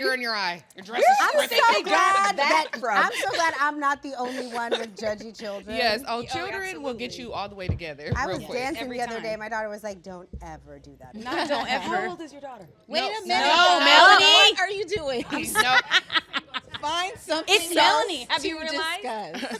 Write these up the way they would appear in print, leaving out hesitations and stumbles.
You're in your eye. Your dress is I'm squinting. so glad I'm so glad I'm not the only one with judgy children. Yes. Children will get you all the way together. I was real quick. dancing the other day. My daughter was like, "Don't ever do that." Not don't ever. How old is your daughter? Wait a minute. No, Melanie. What are you doing? No. Find something. It's Melanie. Have you realized?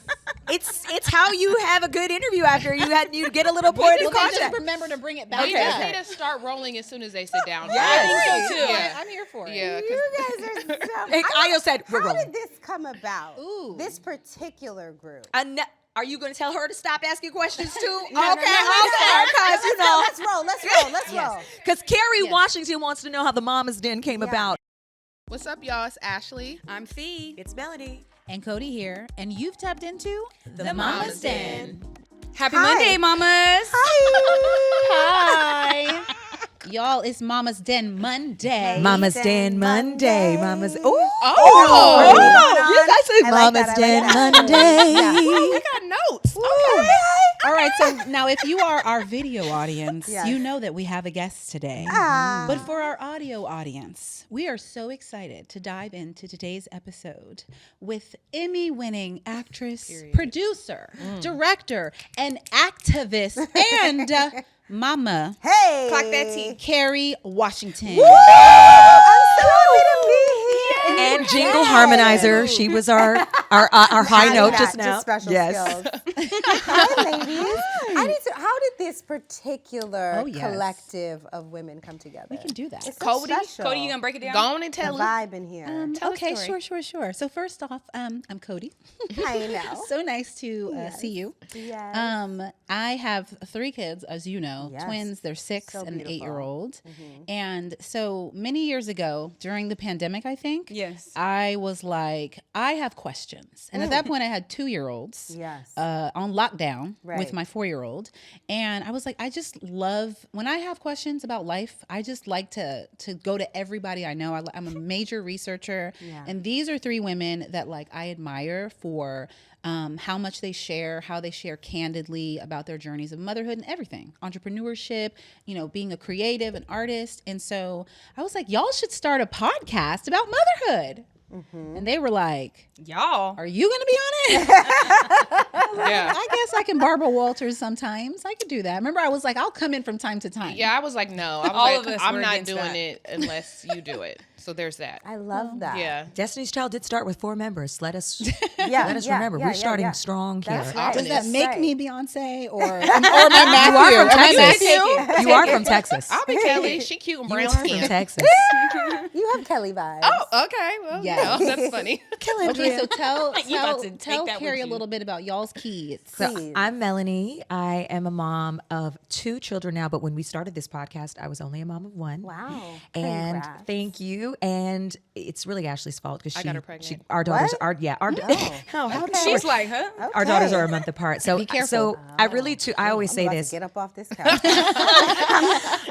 It's how you have a good interview after you get a little point of Just contact. remember to bring it back. We just need to start rolling as soon as they sit down. I think so too. Yeah. I'm here for it. Yeah. You guys are so. Hey, Ayo said we're How rolling. did this come about? Ooh. This particular group. Are you going to tell her to stop asking questions too? No, Okay, no, because you know. Let's roll. Let's roll. Because Kerry Washington wants to know how the Mama's Den came about. What's up, y'all? It's Ashley. I'm Fee. It's Melanie. And Cody here, and you've tapped into The Mama's Den. Happy Monday, mamas. Hi. Y'all, it's Mama's Den Monday. Mama's Den Monday. Mama's. Oh, Yes, I said I like Mama's that, I Den like that. Monday. I got notes. Okay. All right, so now if you are our video audience, Yes. you know that we have a guest today. Ah. But for our audio audience, we are so excited to dive into today's episode with Emmy-winning actress, producer, director, and activist, and mama, Hey. Clock that T. Carrie Washington. I'm so happy to be here. And jingle harmonizer. She was our high note just now. Special skills. Hi, ladies. How did this particular collective of women come together? We can do that. It's so Cody? special. Cody, you gonna break it down? Go on and The tell it. vibe in here. Tell the Okay, story. sure. So first off, I'm Cody. I know. So nice to see you. Yes. I have 3 kids, as you know, Yes. twins. They're 6 So and an beautiful. 8-year-old. And so many years ago, during the pandemic, I think, Yes. I was like, I have questions. And at that point, I had 2-year-olds Yes. on lockdown Right. with my 4-year-old. And I was like, I just love, when I have questions about life, I just like to go to everybody I know. I'm a major researcher. Yeah. And these are 3 women that like I admire for how much they share, how they share candidly about their journeys of motherhood and everything, entrepreneurship, being a creative, an artist. And so I was like, y'all should start a podcast about motherhood. And they were like, Y'all. are you going to be on it? Yeah. I guess I can Barbara Walters sometimes. I could do that. Remember, I was like, I'll come in from time to time. Yeah, I was like, no. I was All like, of us I'm were not against doing that. it unless you do it. So there's that. I love that. Yeah. Destiny's Child did start with 4 members. Let us Yeah. remember we're starting strong here. That's right. Does that That's make right. me Beyonce or my Matthew? You are from Am I Texas. Matthew? You are from Texas. I'll be Kelly. She cute and You brown are from skin. Texas. You have Kelly vibes. Oh, okay. Well, Yeah. that's funny. Okay, so tell You about to take tell that Carrie with a you. little bit about y'all's kids. So Please. I'm Melanie. I am a mom of 2 children now, but when we started this podcast, I was only a mom of 1. Wow. And Congrats. thank you. And it's really Ashley's fault because I got her pregnant. our daughters What? are how Okay. She's like, huh? our daughters are a month apart. So careful. So I really I always say I'm about this. to get up off this couch.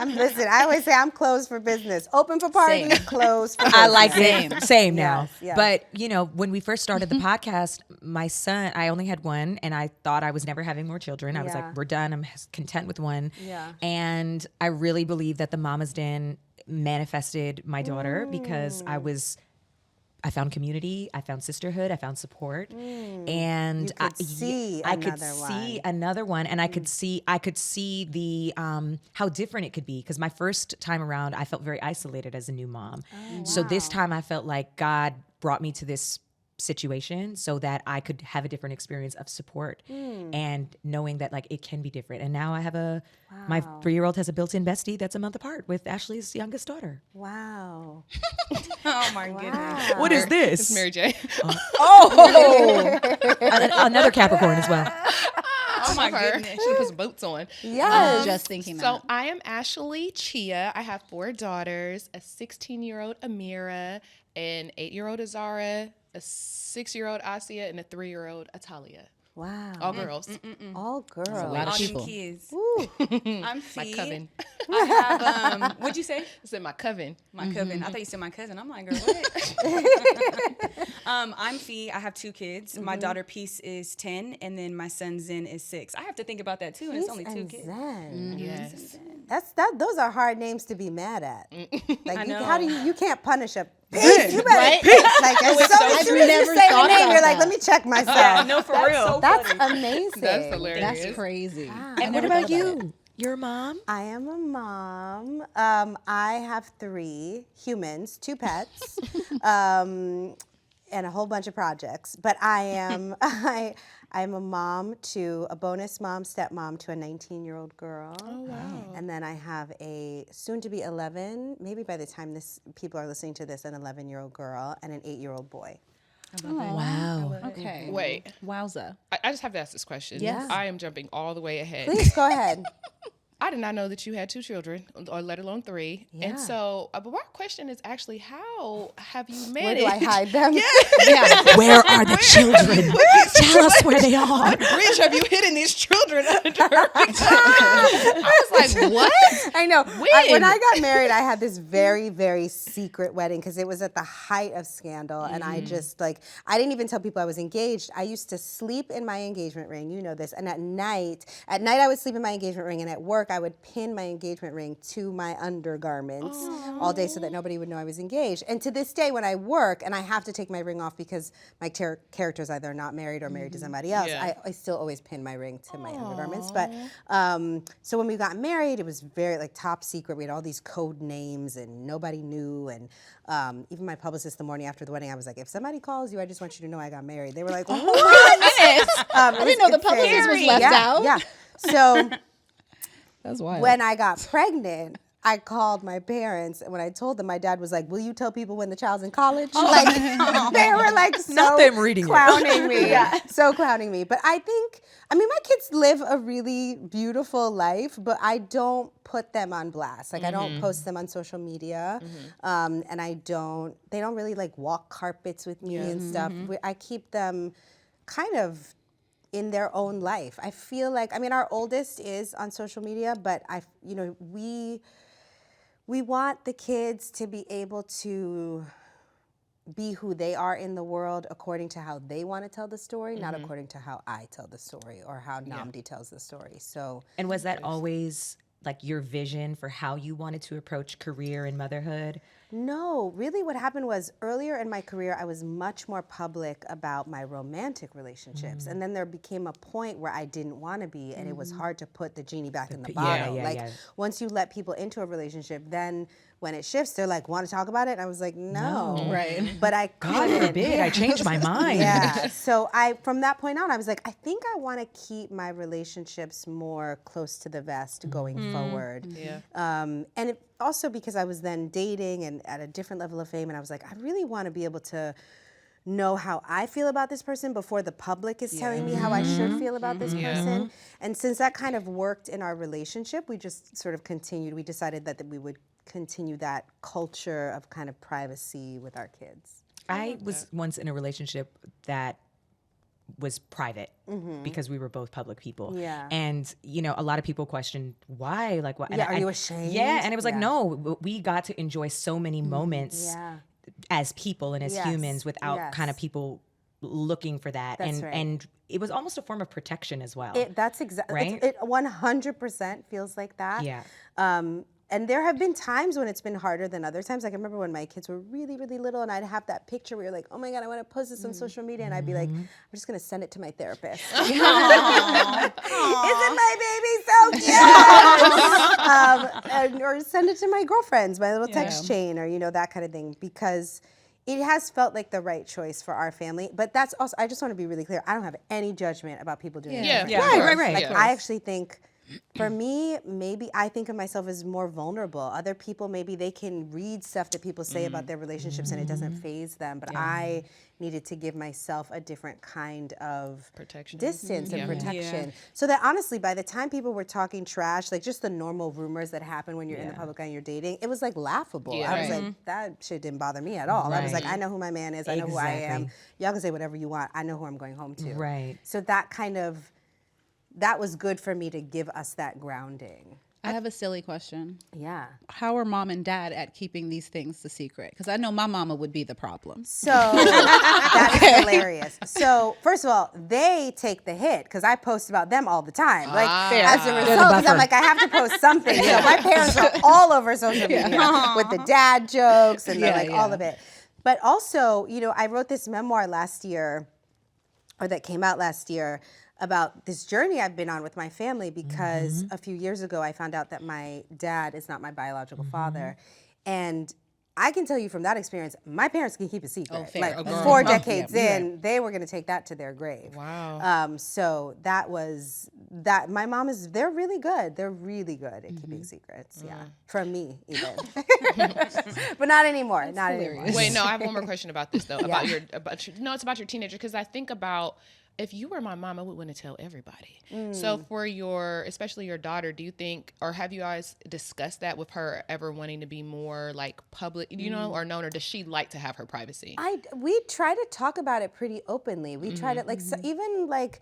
Listen, I always say I'm closed for business. Open for parties, Same. closed for business. I like it. Same now. Yes. But, when we first started the podcast, my son, I only had 1, and I thought I was never having more children. I was Yeah. like, we're done. I'm content with 1. Yeah. And I really believe that the Mama's Den manifested my daughter because I found community, I found sisterhood, I found support, and You could see I could another see one. another one, and I could see the how different it could be. Because my first time around, I felt very isolated as a new mom. So this time, I felt like God brought me to this situation so that I could have a different experience of support and knowing that like it can be different. And now I have my 3-year-old has a built-in bestie that's a month apart with Ashley's youngest daughter. Wow. Oh my goodness. What is this? It's Mary J. Another Capricorn as well. Oh my Her. goodness. She put some boots on. Yes. Just thinking So that. I am Ashley Chia. I have 4 daughters, a 16-year-old Amira, an 8-year-old Azara, a 6-year-old Asia, and a 3-year-old Atalia. Wow. All girls. All girls. a lot of All them people. kids. Ooh. I'm My Fee. coven. I have, what'd you say? I said my coven. My coven. I thought you said my cousin. I'm like, girl, what? I'm Fee. I have 2 kids. My daughter Peace is 10, and then my son Zen is 6. I have to think about that too, and it's only 2 kids. Zen. Yes. Those are hard names to be mad at. Like, I know. how do you can't punish a pig? You better like as soon as you say the name, you're like, let me check myself. Yeah, no, for real. That's amazing. That's hilarious. That's crazy. And what about you? You're a mom? I am a mom. I have 3 humans, 2 pets, and a whole bunch of projects. But I am I'm a mom to a bonus mom, stepmom to a 19-year-old girl. Oh wow! And then I have a soon-to-be 11, maybe by the time people are listening to this, an 11-year-old girl and an 8-year-old boy. Wow. Okay. Wait, Wowza. I just have to ask this question. Yes. I am jumping all the way ahead. Please go ahead. I did not know that you had 2 children, or let alone 3. Yeah. And so, but my question is actually, how have you Where managed? do I hide them? Where are the children? Tell us where they are. What bridge have you hidden these children under? I was like, what? I know. When? When I got married, I had this very, very secret wedding because it was at the height of scandal. And I just I didn't even tell people I was engaged. I used to sleep in my engagement ring. You know this. And at night I would sleep in my engagement ring. And at work, I would pin my engagement ring to my undergarments all day so that nobody would know I was engaged. And to this day, when I work and I have to take my ring off because my character's either not married or married to somebody else, Yeah. I still always pin my ring to my undergarments. But so when we got married, it was very top secret. We had all these code names and nobody knew. And even my publicist the morning after the wedding, I was like, if somebody calls you, I just want you to know I got married. They were like, what? I didn't know the publicist was left out. Yeah. So That's wild. when I got pregnant, I called my parents, and when I told them, my dad was like, will you tell people when the child's in college? They were like so Not them reading it. clowning me. So clowning me. But I think, my kids live a really beautiful life, but I don't put them on blast. I don't post them on social media. And they don't really walk carpets with me and stuff. I keep them kind of in their own life. I feel like, our oldest is on social media, but we want the kids to be able to be who they are in the world according to how they want to tell the story, not according to how I tell the story or how Nnamdi tells the story. So, And was that always your vision for how you wanted to approach career and motherhood? no, really what happened was earlier in my career, I was much more public about my romantic relationships. And then there became a point where I didn't want to be, and it was hard to put the genie back in the bottle. Once you let people into a relationship, then when it shifts, they're like, want to talk about it? And I was like, no. Right. But I God couldn't. forbid, I changed my mind. Yeah. So from that point on, I was like, I think I want to keep my relationships more close to the vest going forward. Yeah. And it also because I was then dating and at a different level of fame, and I was like, I really want to be able to know how I feel about this person before the public is telling me how I should feel about this person. And since that kind of worked in our relationship, we just sort of continued. We decided that we would continue that culture of kind of privacy with our kids. I was once in a relationship that was private because we were both public people. Yeah. And, a lot of people questioned why, why. Yeah, are you ashamed? Yeah. And it was like, Yeah. no, we got to enjoy so many moments Yeah. as people and as Yes. humans without Yes. kind of people looking for that. That's right. And it was almost a form of protection as well. That's exactly Right? It 100% feels like that. Yeah. And there have been times when it's been harder than other times. Like I remember when my kids were really, really little, and I'd have that picture where you're like, "Oh my God, I want to post this on social media," and I'd be like, "I'm just gonna send it to my therapist." Isn't my baby so cute? Or send it to my girlfriends, my little text chain, or that kind of thing, because it has felt like the right choice for our family. But that's also, I just want to be really clear. I don't have any judgment about people doing it. Right. I actually think, for me, maybe I think of myself as more vulnerable. Other people, maybe they can read stuff that people say about their relationships and it doesn't faze them. But I needed to give myself a different kind of Protection. distance and protection. So that honestly, by the time people were talking trash, just the normal rumors that happen when you're in the public eye and you're dating, it was laughable. Yeah. I was like, that shit didn't bother me at all. I was like, I know who my man is. I know who I am. Exactly. Y'all can say whatever you want. I know who I'm going home to. Right. So that was good for me to give us that grounding. I have a silly question. Yeah. How are mom and dad at keeping these things a secret? Because I know my mama would be the problem. So that is hilarious. So first of all, they take the hit because I post about them all the time. Like as a result, because I'm like, I have to post something. So my parents are all over social media with the dad jokes and all of it. But also, you know, I wrote this memoir last year, or that came out last year, about this journey I've been on with my family because a few years ago I found out that my dad is not my biological father. And I can tell you from that experience, my parents can keep a secret. fair. Like Oh, 4 decades in, they were gonna take that to their grave. Wow. So that was that. My mom is, they're really good. They're really good at keeping secrets. Yeah, from me even. But not anymore, not anymore. Wait, no, I have one more question about this though. No, it's about your teenager, because I think about, if you were my mom, I would want to tell everybody. So for especially your daughter, do you think, or have you guys discussed that with her, ever wanting to be more like public, you know, or known, or does she like to have her privacy? We try to talk about it pretty openly. We try to even like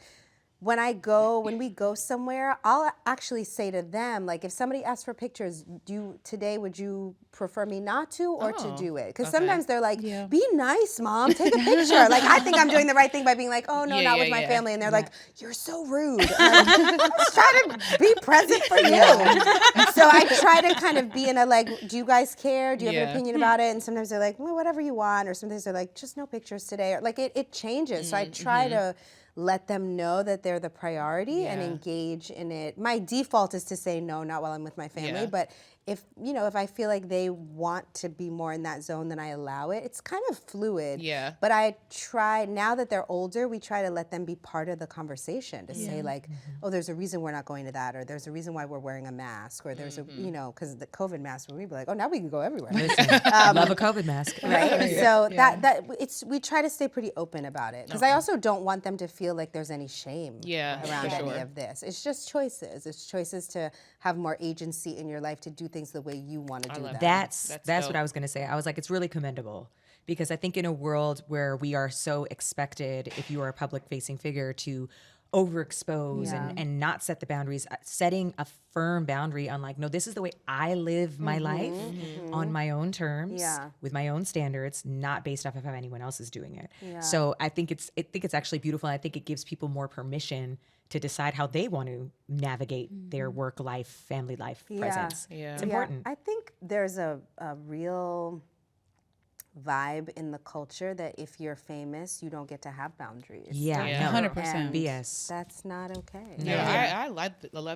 when we go somewhere, I'll actually say to them, like, if somebody asks for pictures, would you prefer me not to or to do it? Because sometimes they're like, be nice, mom, take a picture. Like, I think I'm doing the right thing by being like, oh no, not with my family. And they're like, you're so rude. I'm just trying to be present for you. So I try to kind of be in a like, do you guys care? Do you have an opinion about it? And sometimes they're like, well, whatever you want. Or sometimes they're like, just no pictures today. Or like it changes. So I try to let them know that they're the priority and engage in it. My default is to say no, not while I'm with my family, but if I feel like they want to be more in that zone, then I allow it. It's kind of fluid. Yeah. But I try, now that they're older, we try to let them be part of the conversation, to say like, oh, there's a reason we're not going to that, or there's a reason why we're wearing a mask, or there's because the COVID mask, we'd be like, oh, now we can go everywhere. Love a COVID mask. Right? So we try to stay pretty open about it, because I also don't want them to feel like there's any shame around any of this. It's just choices. It's choices to have more agency in your life, to do things the way you want to do them. That's what I was going to say. I was like, it's really commendable, because I think in a world where we are so expected, if you are a public facing figure, to overexpose and not set the boundaries, setting a firm boundary on like, no, this is the way I live my life on my own terms, with my own standards, not based off of how anyone else is doing it. So I think it's actually beautiful. I think it gives people more permission to decide how they want to navigate their work life, family life presence. It's important. I think there's a real vibe in the culture that if you're famous, you don't get to have boundaries. No, 100% BS. That's not okay. I love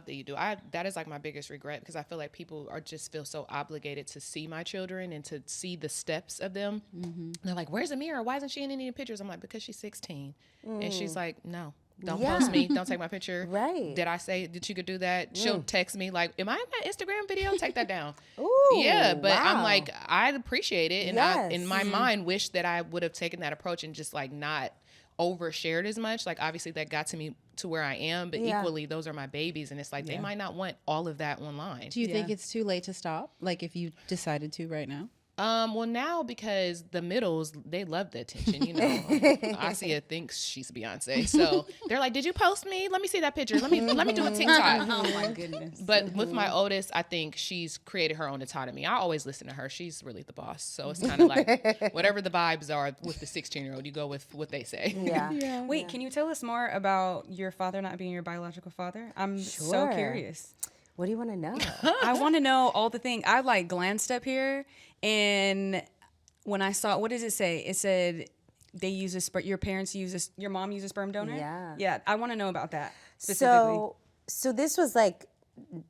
that you do. That is like my biggest regret, because I feel like people feel so obligated to see my children and to see the steps of them. They're like, where's Amira? Why isn't she in any pictures? I'm like, because she's 16. And she's like, no. Don't post me. Don't take my picture. Right. Did I say that you could do that? She'll text me like, am I in that Instagram video? Take that down. Ooh, yeah, but wow. I'm like, I appreciate it. And I, in my mind, wish that I would have taken that approach and just like not overshared as much. Like, obviously that got to me to where I am, but equally those are my babies. And it's like, they might not want all of that online. Do you think it's too late to stop? Like if you decided to right now? Well, now, because the middles, they love the attention, you know. Asia thinks she's Beyonce, so they're like, "Did you post me? Let me see that picture. Let me do a TikTok." Oh my goodness! But with my oldest, I think she's created her own autonomy. I always listen to her; she's really the boss. So it's kind of like whatever the vibes are with the 16-year-old, you go with what they say. Wait, can you tell us more about your father not being your biological father? I'm so curious. What do you want to know? I want to know all the things. I like glanced up here, and when I saw, what does it say? It said they use your mom used a sperm donor? Yeah. I want to know about that specifically. So this was like,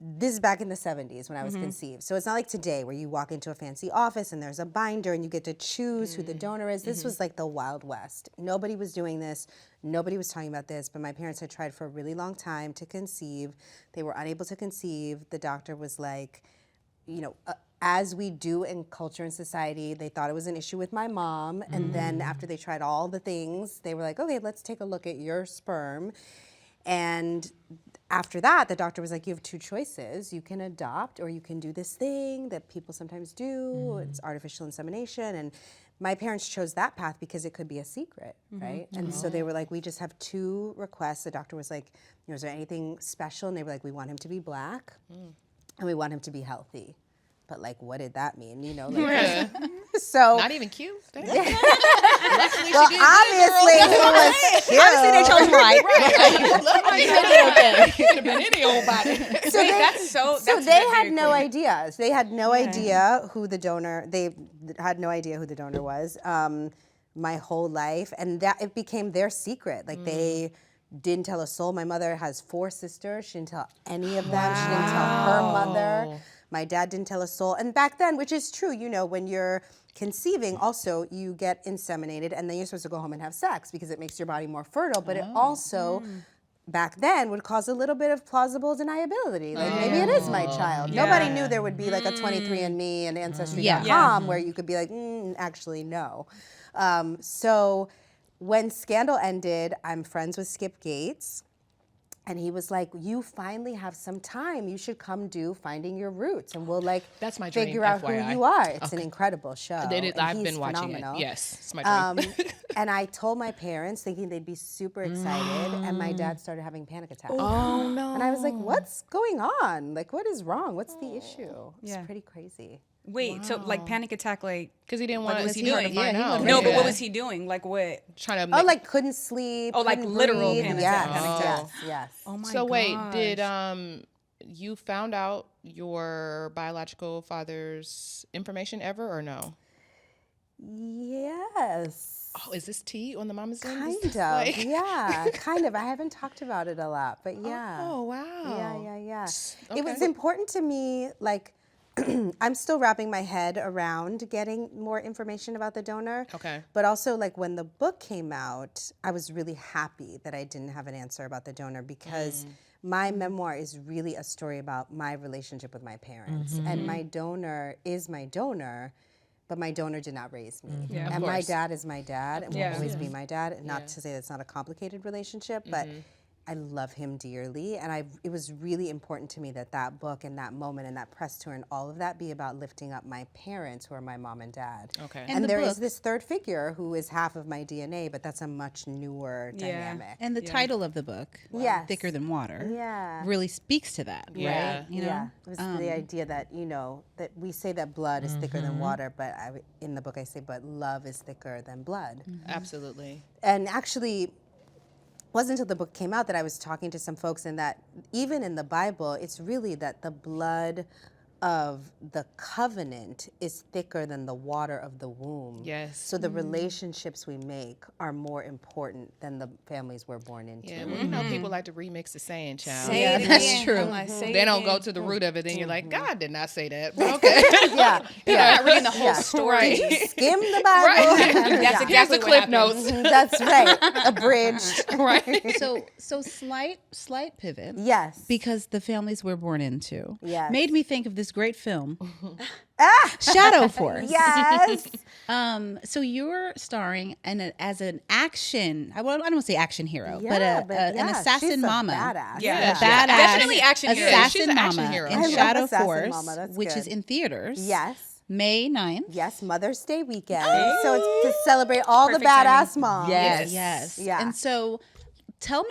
this is back in the 70s when I was conceived. So it's not like today where you walk into a fancy office and there's a binder and you get to choose who the donor is. This was like the Wild West. Nobody was doing this. Nobody was talking about this, but my parents had tried for a really long time to conceive. They were unable to conceive. The doctor was like, as we do in culture and society, they thought it was an issue with my mom. And then after they tried all the things, they were like, okay, let's take a look at your sperm. And after that, the doctor was like, you have two choices. You can adopt, or you can do this thing that people sometimes do. It's artificial insemination. And my parents chose that path because it could be a secret, right? And so they were like, we just have two requests. The doctor was like, is there anything special? And they were like, we want him to be black. and we want him to be healthy. But like, what did that mean? You know, Yeah. so Not even cute. well, obviously he was cute. Obviously, they chose him right. Could have been any old body. So they had very no cool. idea. They had no idea who the donor. They had no idea who the donor was. My whole life, and that it became their secret. Like they didn't tell a soul. My mother has 4 sisters. She didn't tell any of them. She didn't tell her mother. My dad didn't tell a soul. And back then, which is true, you know, when you're conceiving, also you get inseminated, and then you're supposed to go home and have sex because it makes your body more fertile. But it also back then would cause a little bit of plausible deniability. Like maybe it is my child. Nobody knew there would be like a 23andMe and Ancestry.com where you could be like, actually no. So when Scandal ended, I'm friends with Skip Gates. And he was like, you finally have some time. You should come do Finding Your Roots. And we'll like That's my dream, figure out FYI. who you are. It's an incredible show. I've been watching phenomenal. it. Yes, it's my dream. And I told my parents thinking they'd be super excited. And my dad started having panic attacks. Oh, no. And I was like, what's going on? Like, what is wrong? What's the issue? It's pretty crazy. Wait, so like panic attack, like Because he didn't want what to. was he Trying doing? to find out. No, but what was he doing? Like what? Trying to. Oh, like couldn't sleep. Oh, like couldn't literal breathe. panic Yes, attack. yes, yes. Oh my So wait, gosh. did you found out your biological father's information ever or no? Yes. Oh, is this tea on the Mama's Den? Kind Is of. this like- Yeah, kind of. I haven't talked about it a lot, but yeah. Oh wow. Yeah. Okay. It was important to me, like, I'm still wrapping my head around getting more information about the donor. Okay. But also, like, when the book came out, I was really happy that I didn't have an answer about the donor because my memoir is really a story about my relationship with my parents. And my donor is my donor, but my donor did not raise me. Yeah, of and my course. dad is my dad and will Yeah. always be my dad. And not to say that's not a complicated relationship, but I love him dearly, and it was really important to me that that book and that moment and that press tour and all of that be about lifting up my parents, who are my mom and dad. Okay. And the there is book- this third figure who is half of my DNA, but that's a much newer dynamic. And the title of the book, Yes. Thicker Than Water, Yeah. really speaks to that, Yeah. right? You know? Yeah, it was the idea that, you know, that we say that blood is thicker than water, but in the book I say, but love is thicker than blood. Absolutely. And actually, it wasn't until the book came out that I was talking to some folks, and that even in the Bible, it's really that the blood of the covenant is thicker than the water of the womb. Yes. So the relationships we make are more important than the families we're born into. Yeah, well, you know, people like to remix the saying, child. Say Yeah, it that's again. true. I'm like, say They it don't go again. to the root of it, then you're like, God did not say that. But okay. Yeah. Yeah, not reading the whole Yeah. story. Skim the Bible. Right. That's Here's exactly the what clip happened. notes. That's right. Abridged. Right. So slight pivot. Yes. Because the families we're born into Yes. made me think of this great film, Shadow Force. Yes. So you're starring as an action. I don't want to say action hero, but, Yeah, an yeah, assassin she's a mama. badass. Yeah. Badass. Definitely action hero. Assassin She's an action mama hero. in I love Shadow Assassin Force, Mama, that's which is good. in theaters. Yes. May 9th. Yes, Mother's Day weekend. So it's to celebrate all Perfect the badass timing. moms. Yes. Yeah. And so tell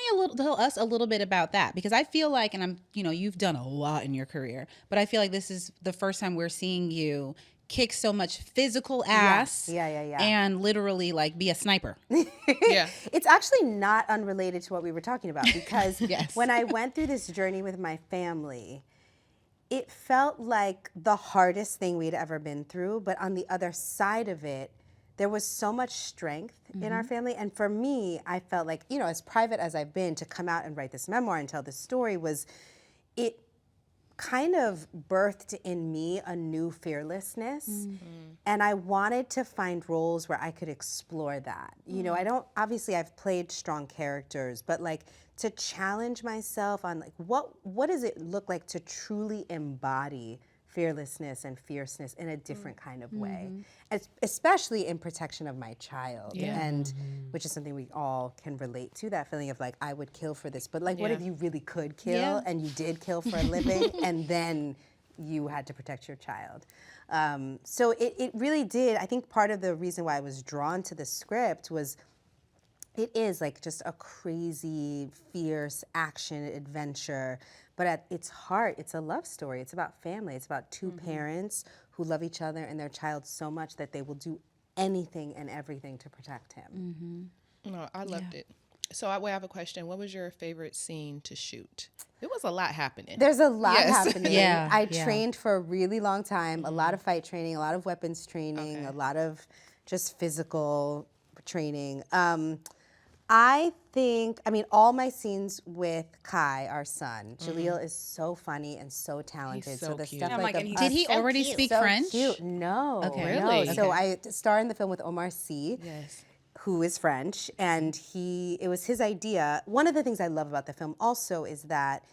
us a little bit about that, because I feel like, and you've done a lot in your career, but I feel like this is the first time we're seeing you kick so much physical ass. Yeah. And literally like be a sniper. Yeah. It's actually not unrelated to what we were talking about, because Yes. when I went through this journey with my family, it felt like the hardest thing we'd ever been through. But on the other side of it, there was so much strength in our family. And for me, I felt like, as private as I've been, to come out and write this memoir and tell this story it kind of birthed in me a new fearlessness. And I wanted to find roles where I could explore that. Obviously I've played strong characters, but like to challenge myself on like, what does it look like to truly embody fearlessness and fierceness in a different kind of way, especially in protection of my child, and which is something we all can relate to, that feeling of like, I would kill for this, but like, what if you really could kill and you did kill for a living and then you had to protect your child? So it really did. I think part of the reason why I was drawn to the script was it is like just a crazy, fierce action adventure. But at its heart, it's a love story. It's about family. It's about two parents who love each other and their child so much that they will do anything and everything to protect him. No, I loved it. So I have a question. What was your favorite scene to shoot? There was a lot happening. There's a lot happening. I Yeah. trained for a really long time, a lot of fight training, a lot of weapons training, a lot of just physical training. I mean, all my scenes with Kai, our son, Jaleel is so funny and so talented. He's so the cute. stuff I'm like like, and Did he so already cute. speak so French? cute. No. Okay. No. Really? So I star in the film with Omar Sy. Yes. Who is French, and it was his idea. One of the things I love about the film also is that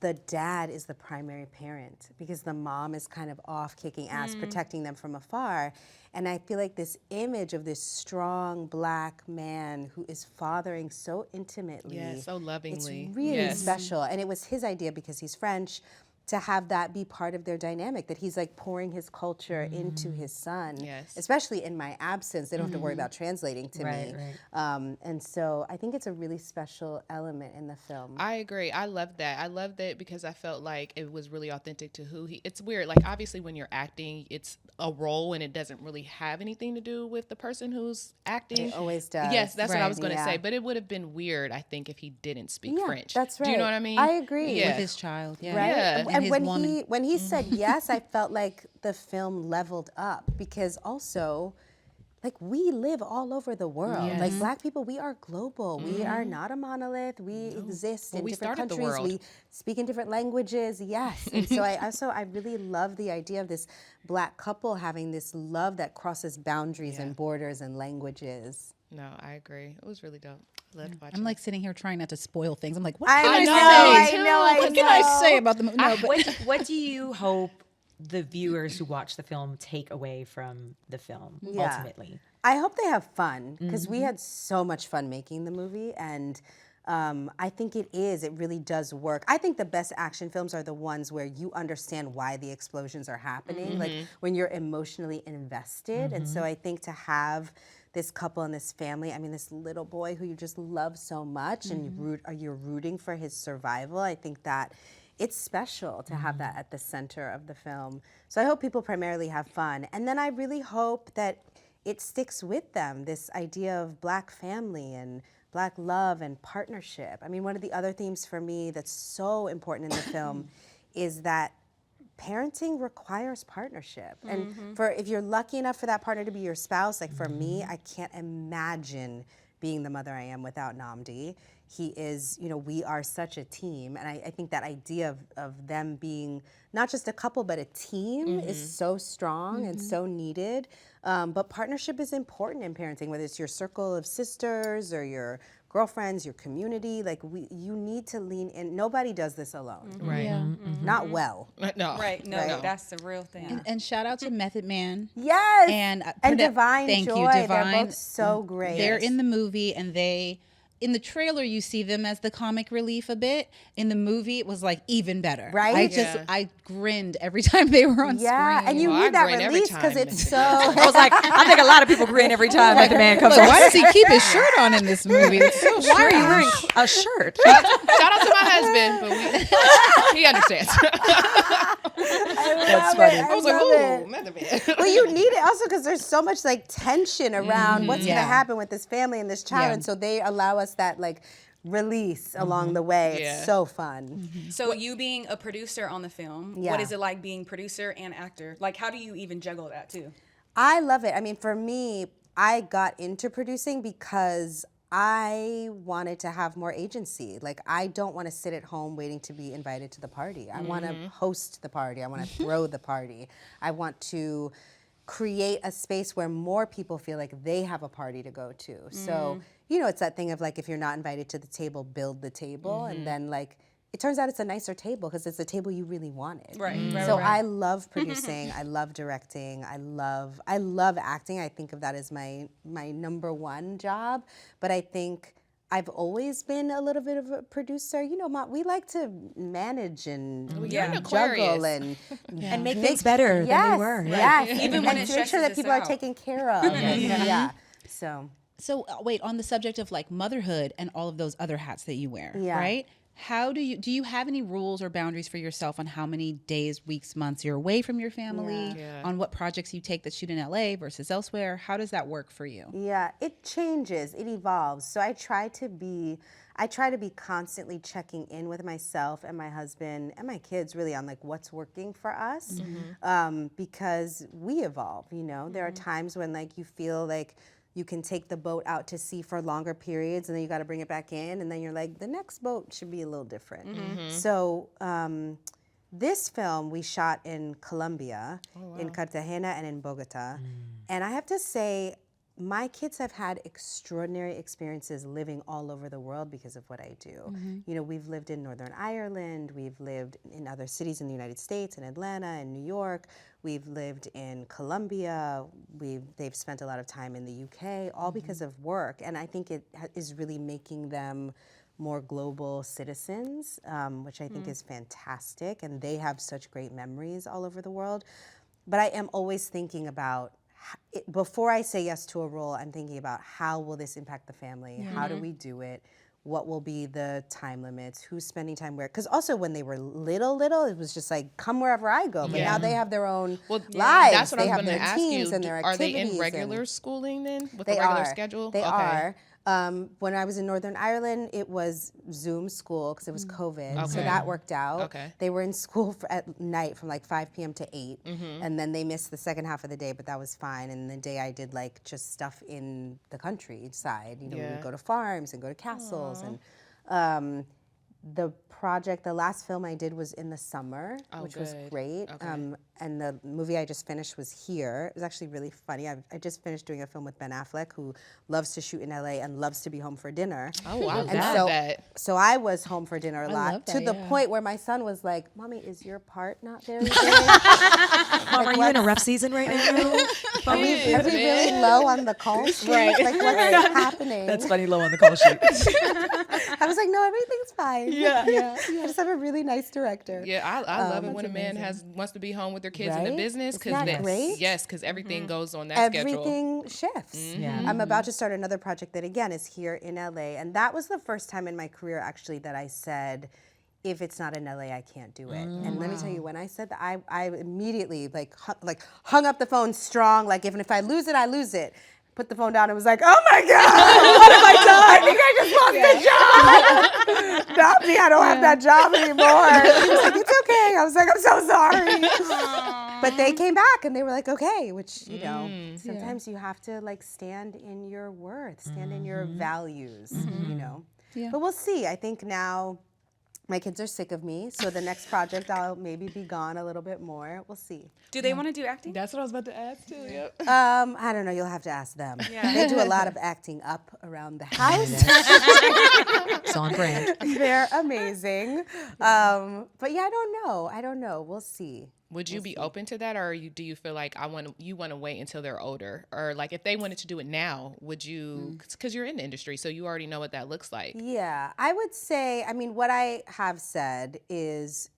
the dad is the primary parent because the mom is kind of off kicking ass, protecting them from afar. And I feel like this image of this strong black man who is fathering so intimately. Yeah, so lovingly. It's really Yes. special. And it was his idea because he's French to have that be part of their dynamic, that he's like pouring his culture into his son, Yes. especially in my absence. They don't have to worry about translating to me. And so I think it's a really special element in the film. I agree. I love that. I love that because I felt like it was really authentic to who he. It's weird. Like obviously, when you're acting, it's a role and it doesn't really have anything to do with the person who's acting. It always does. Yes, that's what I was going to Yeah. say. But it would have been weird, I think, if he didn't speak Yeah, French. that's Do you know right. what I mean? I agree. Yeah. With his child, yeah. Right? Yeah. And his when woman. he said yes, I felt like the film leveled up because also, like, we live all over the world. Yes. Like, Black people, we are global. We are not a monolith. We exist Well, in we different started the countries. world. We speak in different languages. Yes. And so I really love the idea of this Black couple having this love that crosses boundaries and borders and languages. No, I agree. It was really dope. I loved watching. I'm like sitting here trying not to spoil things. I'm like, what I can I, know, say? I know. What can I say about the movie? No, but What do you hope the viewers who watch the film take away from the film ultimately? I hope they have fun because we had so much fun making the movie, and I think it really does work. I think the best action films are the ones where you understand why the explosions are happening, like when you're emotionally invested. And so I think to have this couple and this family, I mean, this little boy who you just love so much and you're rooting for his survival, I think that it's special to have that at the center of the film. So I hope people primarily have fun. And then I really hope that it sticks with them, this idea of Black family and Black love and partnership. I mean, one of the other themes for me that's so important in the film is that parenting requires partnership. And if you're lucky enough for that partner to be your spouse, like for me, I can't imagine being the mother I am without Nnamdi. He is, we are such a team. And I think that idea of them being not just a couple, but a team is so strong and so needed. But partnership is important in parenting, whether it's your circle of sisters or your girlfriends, your community. Like you need to lean in. Nobody does this alone. Right. Not well. No. Right. No, Right. that's the real thing. and shout out to Method Man. Yes. And Divine thank Joy. you, They're Divine. both so great. They're in the movie, and in the trailer you see them as the comic relief a bit. In the movie it was like even better. Right? I grinned every time they were on Yeah, screen. and you Well, I need that grin every release because time it's Method so. I was like, I think a lot of people grin every time like the man comes But on. why does he keep his shirt on in this movie? It's so Why are you strange. wearing a shirt? Shout out to my husband, but he understands. That's funny. I was like, ooh, Method Man. Well, you need it also because there's so much like tension around what's going to Yeah. happen with this family and this child, Yeah. and so they allow us that like release along the way. Yeah. It's so fun. So you being a producer on the film, Yeah. what is it like being producer and actor? Like, how do you even juggle that too? I love it. I mean, for me, I got into producing because I wanted to have more agency. Like, I don't want to sit at home waiting to be invited to the party. I want to host the party. I want to throw the party. I want to create a space where more people feel like they have a party to go to. So, it's that thing of like, if you're not invited to the table, build the table. And then like, it turns out it's a nicer table because it's the table you really wanted. Right. So I love producing. I love directing. I love acting. I think of that as my number one job. But I think I've always been a little bit of a producer. We like to manage and you're an juggle Aquarius. And make things better than they were. Yes, Even when and it to make sure that stresses people us are out. taken care of. Yeah. So So wait, on the subject of like motherhood and all of those other hats that you wear, Yeah. right? How do you have any rules or boundaries for yourself on how many days, weeks, months you're away from your family, Yeah. on what projects you take that shoot in LA versus elsewhere? How does that work for you? Yeah, it changes, it evolves. So I try to be constantly checking in with myself and my husband and my kids really on like what's working for us, because we evolve. You know, there are times when like you feel like you can take the boat out to sea for longer periods, and then you got to bring it back in, and then you're like, the next boat should be a little different. So this film we shot in Colombia, in Cartagena and in Bogota, and I have to say, my kids have had extraordinary experiences living all over the world because of what I do. You know, we've lived in Northern Ireland, we've lived in other cities in the United States, in Atlanta and New York, we've lived in Colombia, they've spent a lot of time in the UK, all because of work. And I think it is really making them more global citizens, which I think is fantastic. And they have such great memories all over the world. But I am always thinking about, before I say yes to a role, I'm thinking about how will this impact the family? How do we do it? What will be the time limits? Who's spending time where? Because also when they were little, it was just like, come wherever I go. But now they have their own lives. That's what they I have was going their to ask teams you. and their Are activities. they in regular schooling then with They a regular are. schedule? They are. When I was in Northern Ireland, it was Zoom school because it was COVID. So that worked out. Okay. They were in school at night from like 5 p.m. to 8. And then they missed the second half of the day, but that was fine. And the day I did like just stuff in the countryside. You know, we would go to farms and go to castles. And the last film I did was in the summer, which was great. And the movie I just finished was here. It was actually really funny. I just finished doing a film with Ben Affleck, who loves to shoot in LA and loves to be home for dinner. Oh, I love so, that. So I was home for dinner a lot, love to that, the yeah. point where my son was like, "Mommy, is your part not very good? Mom, are you in a rough season right now? Are we really low on the call sheet? Like, what's happening?" That's funny, low on the call sheet. I was like, "No, everything's fine. Yeah. I just have a really nice director." Yeah, I love it when a man wants to be home with their kids in the Right? business, Isn't that great? yes, because everything goes on that schedule. Everything shifts. I'm about to start another project that again is here in LA, and that was the first time in my career actually that I said, if it's not in LA, I can't do it. And let me tell you, when I said that, I immediately hung up the phone strong. Like if I lose it, I lose it. Put the phone down and was like, oh my God, what have I done? I think I just lost the job. Not me, I don't have that job anymore. He was like, it's okay. I was like, I'm so sorry. But they came back and they were like, okay, which, you know, sometimes you have to like stand in your worth, stand in your values, you know. Yeah. But we'll see. I think now my kids are sick of me, so the next project I'll maybe be gone a little bit more. We'll see. Do they want to do acting? That's what I was about to ask too. Yep. I don't know. You'll have to ask them. They do a lot of acting up around the house. It's on brand. They're amazing. But yeah, I don't know. We'll see. Would you be open to that, or do you feel like you want to wait until they're older, or like if they wanted to do it now, would you? Because you're in the industry, so you already know what that looks like. Yeah, I would say. I mean, what I have said is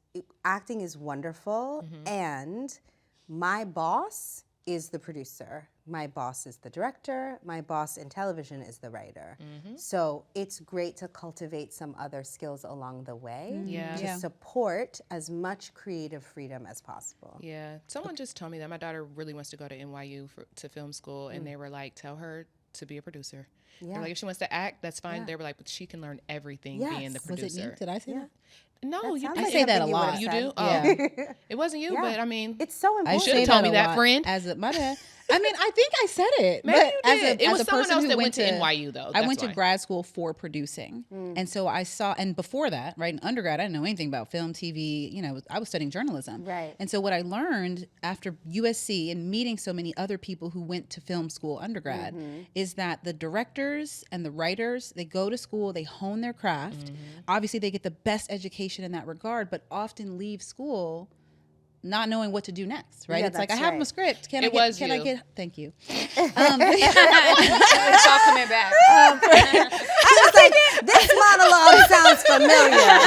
acting is wonderful, and my boss is the producer. My boss is the director. My boss in television is the writer. So it's great to cultivate some other skills along the way to support as much creative freedom as possible. Yeah. Someone just told me that my daughter really wants to go to NYU to film school, and they were like, tell her to be a producer. Yeah. They're like, if she wants to act, that's fine. They were like, but she can learn everything being the producer. Was it me? Did I say that? No, you sounds didn't. I say that a lot. You do? Yeah. Oh. It wasn't you, but I mean, It's so important. I should have say told me a that, lot friend. My dad. I mean, I think I said it. Maybe but you did. It was as a someone person else who that went to NYU, though. I That's went to why. grad school for producing. And so I saw, and before that, right, in undergrad, I didn't know anything about film, TV, you know, I was studying journalism. Right. And so what I learned after USC and meeting so many other people who went to film school undergrad is that the directors and the writers, they go to school, they hone their craft. Obviously, they get the best education in that regard, but often leave school not knowing what to do next, right? Yeah, It's like, I that's have right. a script. Can It was I you. get, thank you. It's all coming back. I was like, this monologue sounds familiar.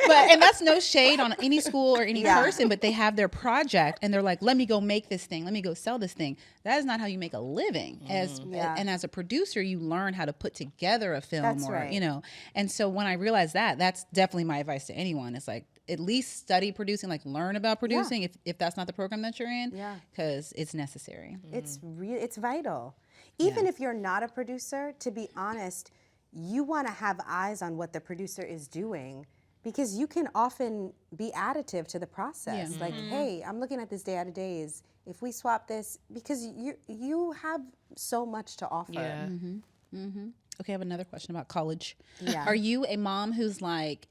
But and that's no shade on any school or any person, but they have their project and they're like, let me go make this thing. Let me go sell this thing. That is not how you make a living. And as a producer, you learn how to put together a film you know. And so when I realized that, that's definitely my advice to anyone. It's like, at least study producing, like learn about producing if that's not the program that you're in, because it's necessary. It's vital. Even if you're not a producer, to be honest, you want to have eyes on what the producer is doing, because you can often be additive to the process. Like, hey, I'm looking at this day out of days. If we swap this, because you have so much to offer. Yeah. Okay, I have another question about college. Yeah. Are you a mom who's like,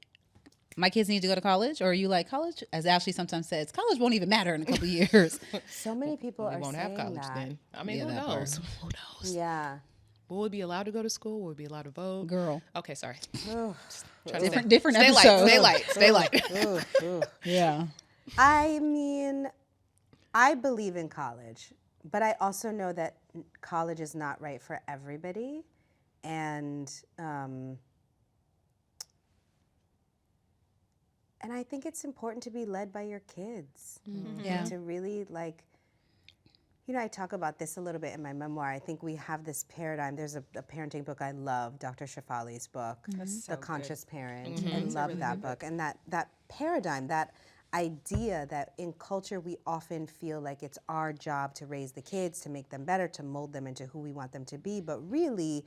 my kids need to go to college? Or are you like, college, as Ashley sometimes says, college won't even matter in a couple of years? So many people We are won't saying have college that. then. I mean, who that knows? Who knows? Yeah. Will we be allowed to go to school? Will we be allowed to vote? Girl. Okay, sorry. Different Stay episode. light. Stay light. Yeah. I mean, I believe in college, but I also know that college is not right for everybody. And I think it's important to be led by your kids. Yeah. To really I talk about this a little bit in my memoir. I think we have this paradigm. There's a parenting book I love, Dr. Shafali's book, The Conscious Parent. I love that book. And that paradigm, that idea that in culture we often feel like it's our job to raise the kids, to make them better, to mold them into who we want them to be, but really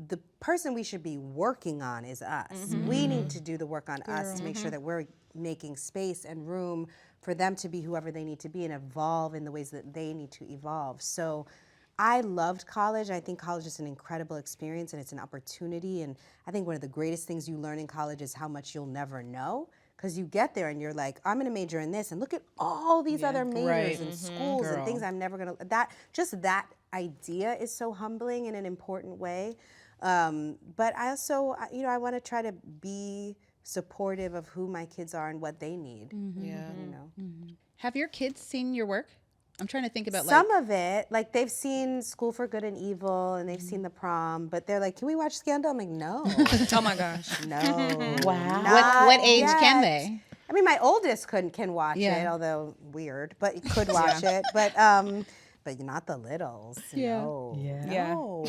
the person we should be working on is us. We need to do the work on us to make sure that we're making space and room for them to be whoever they need to be and evolve in the ways that they need to evolve. So I loved college. I think college is an incredible experience and it's an opportunity. And I think one of the greatest things you learn in college is how much you'll never know. Because you get there and you're like, I'm going to major in this, and look at all these other majors and schools and things I'm never going to. That idea is so humbling in an important way. But I also, I want to try to be supportive of who my kids are and what they need. Have your kids seen your work? I'm trying to think about some of it, like they've seen School for Good and Evil and they've seen The Prom, but they're like, can we watch Scandal? I'm like, no. Oh my gosh. No. What age can they? I mean, my oldest can watch it, although weird, but could watch it. But not the littles. No. No.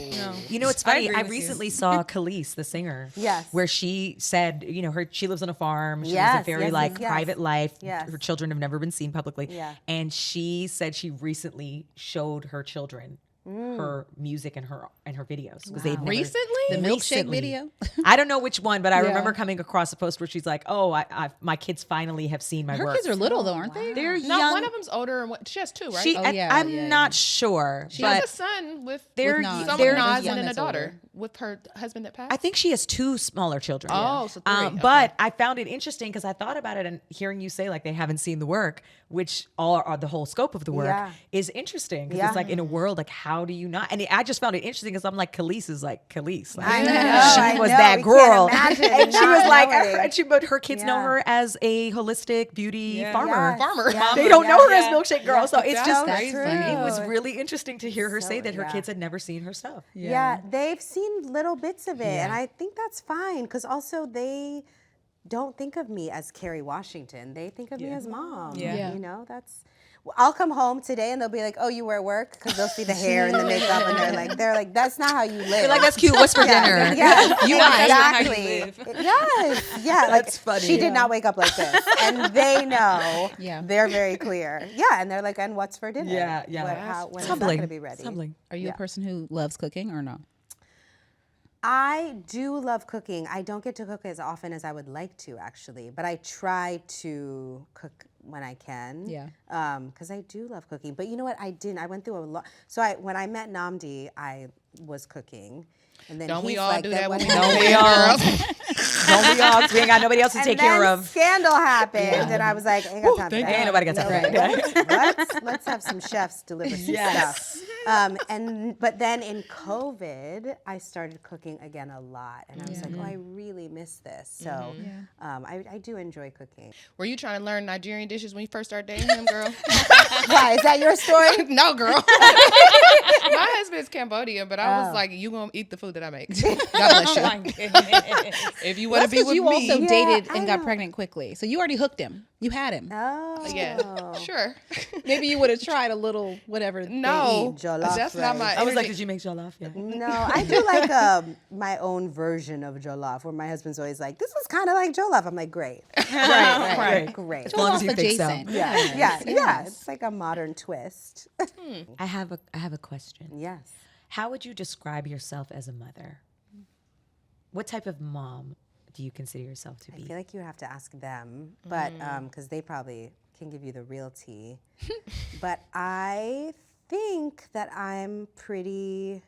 You know, it's funny. I recently saw Khalees, the singer. Yes. Where she said, she lives on a farm. She lives a very private life. Yes. Her children have never been seen publicly. Yeah. And she said she recently showed her children her music and her videos because they recently the milkshake video. I don't know which one, but I remember coming across a post where she's like, "Oh, my kids finally have seen my work." Her kids are little though, aren't they? They're No, young. one of them's older, and she has two, right? I'm not sure. She has a son with Nas. some They're Nas young and a that's daughter older. with her husband that passed. I think she has two smaller children. Oh, so three. Okay. But I found it interesting because I thought about it and hearing you say like they haven't seen the work, which are the whole scope of the work is interesting because it's like in a world like how do you not? And I just found it interesting because I'm like Khalees is like Khalees. Like, I she was know. that We girl, can't imagine and she not was like, knowing. but her kids know her as a holistic beauty farmer. Yes. They don't know her as Milkshake Girl, so it's just That's it true. was really interesting to hear her So, say that her kids had never seen her stuff. Yeah, they've seen little bits of it, and I think that's fine because also they don't think of me as Kerry Washington. They think of me as mom. Yeah. You know, that's. I'll come home today and they'll be like, "Oh, you wear work?" Because they'll see the hair and the makeup, and they're like, "That's not how you live." They're like, "That's cute. What's for dinner?" Yes, You are. exactly. Yes, yeah. That's funny. She did not wake up like this, and they know. Yeah. They're very clear. Yeah, and they're like, "And what's for dinner?" When is that going to be ready? Humbling. Are you a person who loves cooking or no? I do love cooking. I don't get to cook as often as I would like to, actually, but I try to cook when I can. Yeah. Because I do love cooking. But you know what? I didn't. I went through a lot. So when I met Nnamdi, I was cooking. And then Don't we he's all like, do then that what when we happened? know we are? Don't we all? 'Cause we ain't got nobody else to And take then care of. Scandal happened, and I was like, I ain't got time for that. Ain't nobody got time for that. Let's have some chefs deliver some stuff. But then in COVID, I started cooking again a lot, and I was like, oh, I really miss this. So I do enjoy cooking. Were you trying to learn Nigerian dishes when you first started dating him, girl? Why, is that your story? No, girl. My husband's Cambodian, but I was like, you gonna eat the food that I make. God bless you. If you want to be with you me. also dated and got pregnant quickly, so you already hooked him. You had him. Oh. Yeah, sure. Maybe you would have tried a little whatever. No, Jollof that's not my. I was like, did you make jollof? Yeah. No, I do like my own version of jollof, where my husband's always like, "This is kind of like jollof." I'm like, "Great, Right. great." As long as you think so. Adjacent. Yeah. It's like a modern twist. I have a question. Yes. How would you describe yourself as a mother? What type of mom do you consider yourself to I be? feel like you have to ask them, but because they probably can give you the real tea. But I think that I'm pretty.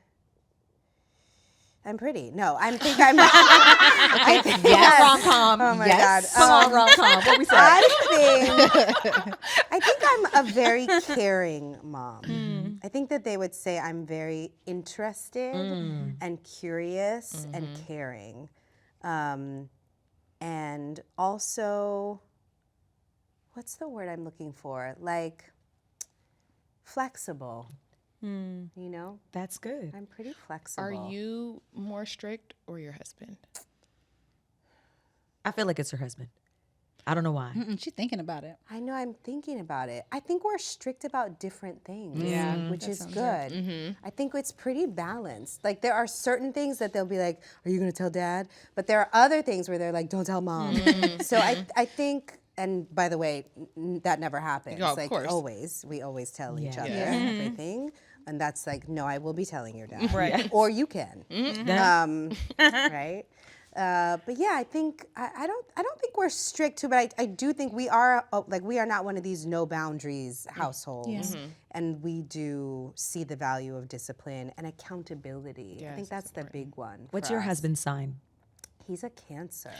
No, I think I'm. I think rom-com. Oh my Yes. God. Come on, rom-com. What we say? I think I'm a very caring mom. I think that they would say I'm very interested and curious and caring. And also, what's the word I'm looking for? Like, flexible. You know? That's good. I'm pretty flexible. Are you more strict or your husband? I feel like it's her husband. I don't know why. She's thinking about it. I know, I'm thinking about it. I think we're strict about different things, which is good. I think it's pretty balanced. Like, there are certain things that they'll be like, are you going to tell dad? But there are other things where they're like, don't tell mom. So I think, and by the way, that never happens. Oh, of like, course. we always tell each other Yeah. everything. And that's like, no, I will be telling your dad. Right. Or you can. Right? But yeah, I think I don't think we're strict too, but I do think we are we are not one of these no boundaries households, and we do see the value of discipline and accountability. Yes, I think that's the big one. What's for your us. husband's sign? He's a Cancer.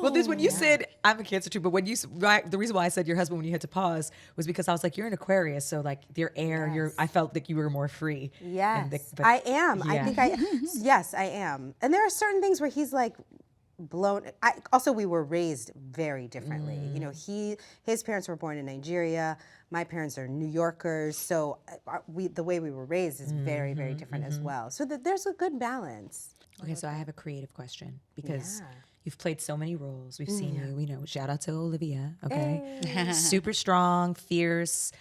Well, this when you said I'm a Cancer too, but when the reason why I said your husband when you had to pause was because I was like, you're an Aquarius, so like your air, I felt like you were more free. Yes, but I am. yeah. I think yes, I am. And there are certain things where he's like blown. Also, we were raised very differently. You know, his parents were born in Nigeria. My parents are New Yorkers, so the way we were raised is very, very different as well. So there's a good balance. Okay, so I have a creative question because you've played so many roles. We've seen you, you know, shout out to Olivia, okay? Super strong, fierce.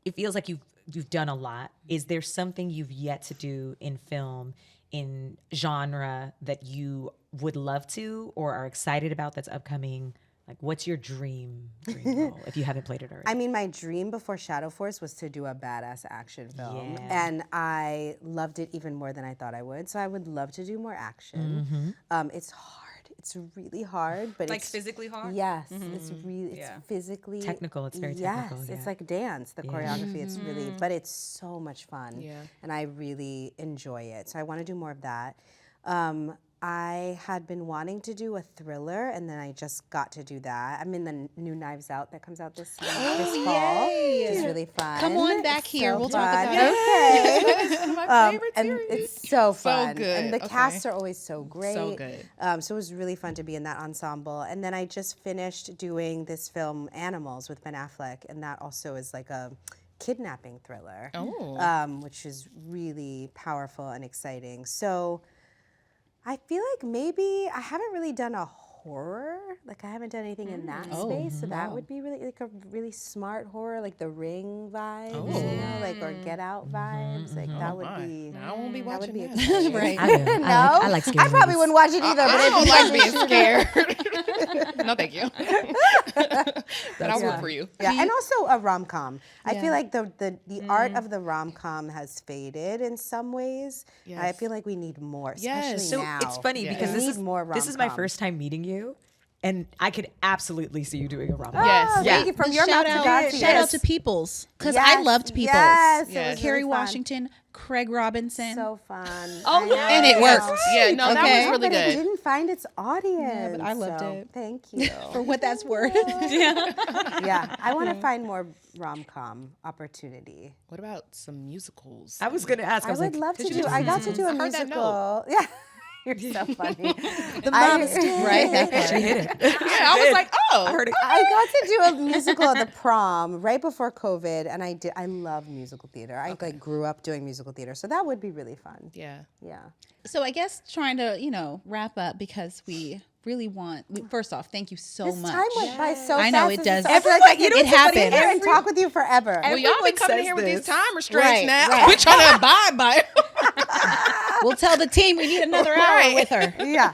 It feels like you've done a lot. Is there something you've yet to do in film, in genre that you would love to or are excited about that's upcoming? Like, what's your dream role if you haven't played it already? I mean, my dream before Shadow Force was to do a badass action film. Yeah. And I loved it even more than I thought I would. So I would love to do more action. It's hard. It's really hard, but Like it's physically hard? Yes, it's really, it's physically Technical, it's very yes, technical, it's yeah. like dance, the choreography. It's really, but it's so much fun. Yeah. And I really enjoy it. So I want to do more of that. I had been wanting to do a thriller, and then I just got to do that. I'm in the new Knives Out that comes out this fall. It's really fun. Come on back It's here. so We'll talk fun. about it. Okay. My favorite And series. it's so fun. good. And the Okay. casts are always so great. So good. So it was really fun to be in that ensemble. And then I just finished doing this film, Animals, with Ben Affleck, and that also is like a kidnapping thriller, which is really powerful and exciting. So I feel like maybe I haven't really done a horror. Like, I haven't done anything in that space. So that would be really like a really smart horror, like The Ring vibes, you know, like, or Get Out vibes. Like that would be. I won't be That would watching be that. exciting. Right. I do. I like scary I probably movies. wouldn't watch it either. But I if don't you like watch being scared. No, thank you. But I'll root for you. Yeah, and also a rom-com. I feel like the art of the rom-com has faded in some ways. Yes. I feel like we need more, especially Yes. So now. it's funny because We this need is more this is my rom-com. first time meeting you, And I could absolutely see you doing a rom-com. Yes. Oh, thank you. From your mouth to God's ears. Shout out to Peoples, because I loved Peoples. Yes, Yes. it was Kerry really fun. Washington, Craig Robinson. So fun. Oh, I know. yeah. And it worked. Yeah, no, that Okay. was really But it good. didn't find its audience. Yeah, but I loved so it. Thank you. For what that's worth. Yeah, I want to find more rom-com opportunity. What about some musicals? I was going to ask. I I was would like, love to you do. just- I got to do a I heard that musical. Yeah, you're so funny. Right, that part. she hit it. yeah, I was like, oh. I heard it. I got to do a musical at the prom right before COVID, and I love musical theater. I like grew up doing musical theater, so that would be really fun. Yeah. Yeah. So I guess trying to, wrap up, because we really first off, thank you so This much. time went by so fast. I know, This it is does. so- I feel like It I get to happens. sit here and talk with you forever. Well, y'all be Everyone coming says here with these this. time restraints Right, now. right. We're trying to abide by it. We'll tell the team we need another hour Right. with her. Yeah.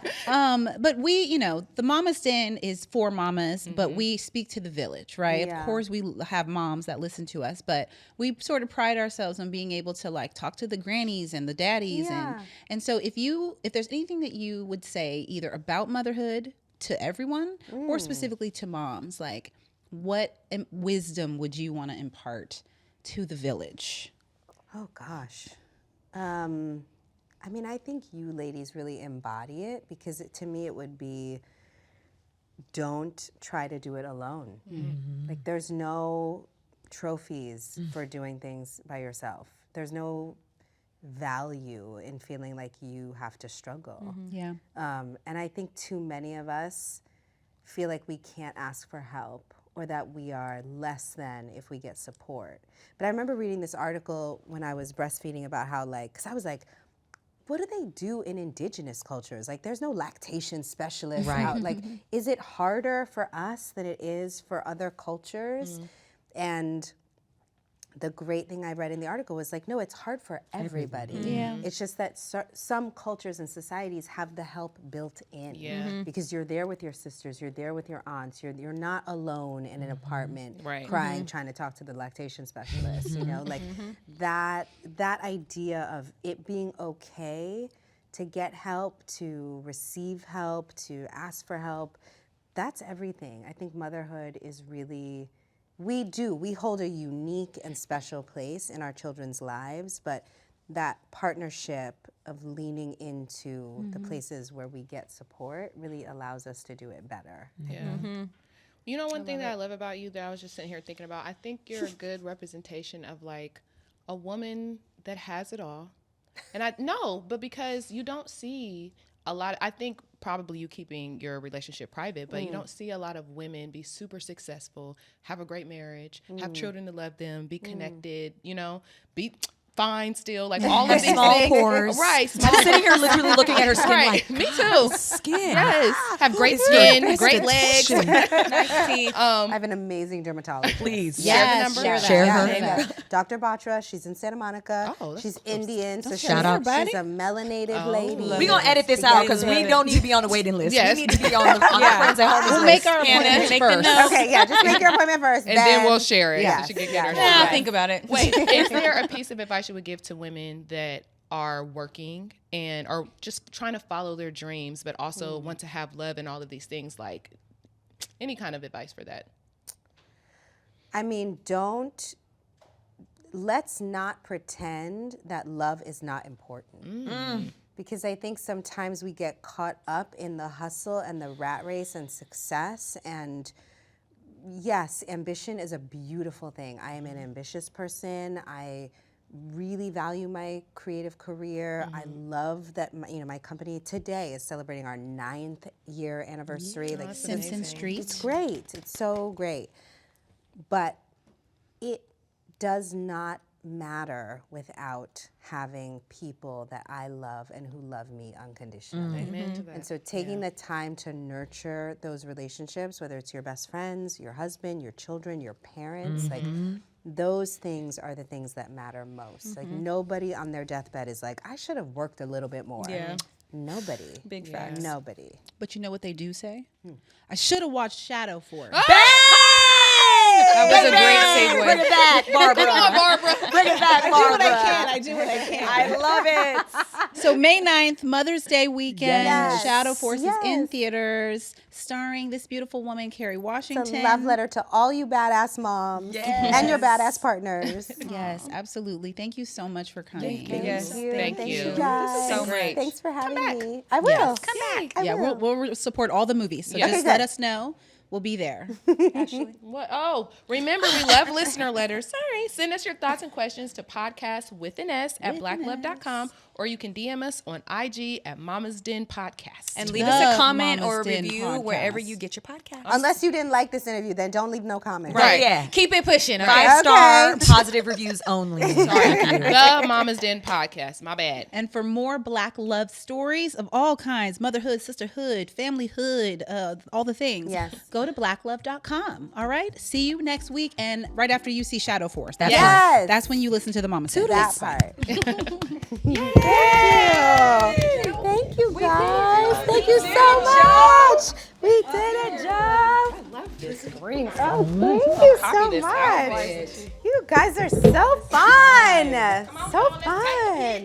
But we, the Mama's Den is for mamas, but we speak to the village, right? Yeah. Of course, we have moms that listen to us, but we sort of pride ourselves on being able to like talk to the grannies and the daddies, Yeah. and so if there's anything that you would say either about motherhood to everyone or specifically to moms, like what wisdom would you want to impart to the village? Oh gosh. I mean, I think you ladies really embody it, because to me it would be, don't try to do it alone. Like, there's no trophies for doing things by yourself. There's no value in feeling like you have to struggle. Yeah. And I think too many of us feel like we can't ask for help, or that we are less than if we get support. But I remember reading this article when I was breastfeeding about how, like, because I was like, what do they do in indigenous cultures? Like, there's no lactation specialist out. Like, is it harder for us than it is for other cultures? And the great thing I read in the article was like, no, it's hard for everybody. Yeah. It's just that some cultures and societies have the help built in. Yeah. Because you're there with your sisters, you're there with your aunts, you're not alone in an apartment Right. crying, trying to talk to the lactation specialist, like that idea of it being okay to get help, to receive help, to ask for help, that's everything. I think motherhood is really, we hold a unique and special place in our children's lives, but that partnership of leaning into the places where we get support really allows us to do it better. Yeah. You know, one thing that I love about you that I was just sitting here thinking about, I think you're a good representation of like a woman that has it all. And but because you don't see a lot, I think probably you keeping your relationship private, but you don't see a lot of women be super successful, have a great marriage, have children to love them, be connected, be fine still, like all of these Small things. pores. Right. I'm sitting here literally looking at her skin Right. like, Me too. skin. Yes. Have great Who is your skin, great legs. esthetician? Nice teeth. I have an amazing dermatologist. Please. Yes, Share the number. Share Yeah, her. yeah. Dr. Batra, she's in Santa Monica. Oh, that's she's close. Indian, so Shout out. she's a melanated lady. We're going to edit this out because we don't need to be on the waiting list. Yes. We need to be on the Friends at Home We'll list. make our Hannah, appointments make the first. note. Okay, yeah, just make your appointment first. And then we'll share it. Yes, She can get yes. her Yeah, share. think about it. Wait, is there a piece of advice you would give to women that are working and are just trying to follow their dreams, but also want to have love and all of these things? Like, any kind of advice for that? I mean, let's not pretend that love is not important. Because I think sometimes we get caught up in the hustle and the rat race and success. And yes, ambition is a beautiful thing. I am an ambitious person. I really value my creative career. I love that my company today is celebrating our 9th year anniversary. Like Simpson Street. It's great. It's so great. But it does not matter without having people that I love and who love me unconditionally. Amen to that. And so taking the time to nurture those relationships, whether it's your best friends, your husband, your children, your parents, like those things are the things that matter most. Like nobody on their deathbed is like, I should have worked a little bit more. Yeah. Nobody. Big facts. Nobody. But you know what they do say? I should have watched Shadow for it. That was a great segue. Bring it back, Barbara. Come on, Barbara. Bring it back, Barbara. I do what I can. I love it. So May 9th, Mother's Day weekend. Yes. Shadow Force is in Yes. theaters, starring this beautiful woman, Carrie Washington. It's a love letter to all you badass moms and your badass partners. Yes, absolutely. Thank you so much for coming. Thank Yes, you. thank Thank you. guys. So great. Thanks for having me. I will. Come back. I Yeah, will. we'll support all the movies. So Yeah. just Okay, let good. us know. We'll be there. What? Oh, remember, we love listener letters. Sorry. Send us your thoughts and questions to podcastwithanS@blacklove.com, or you can DM us on IG at Mama's Den Podcast. And leave The us a comment Mama's or a Den review podcast. wherever you get your podcast. Unless you didn't like this interview, then don't leave no comment. Right. Yeah. Keep it pushing. Okay. 5-star positive reviews only. The Mama's Den Podcast. My bad. And for more Black love stories of all kinds, motherhood, sisterhood, familyhood, all the things, Yes. go to blacklove.com. All right? See you next week. And right after you see Shadow Force. That's, Yes. that's when you listen to the Mama Said. That part. Thank you, guys. Thank you so much. We did a job. I love this green. Oh, thank you so Copy this much. outfit. You guys are so fun. So fun.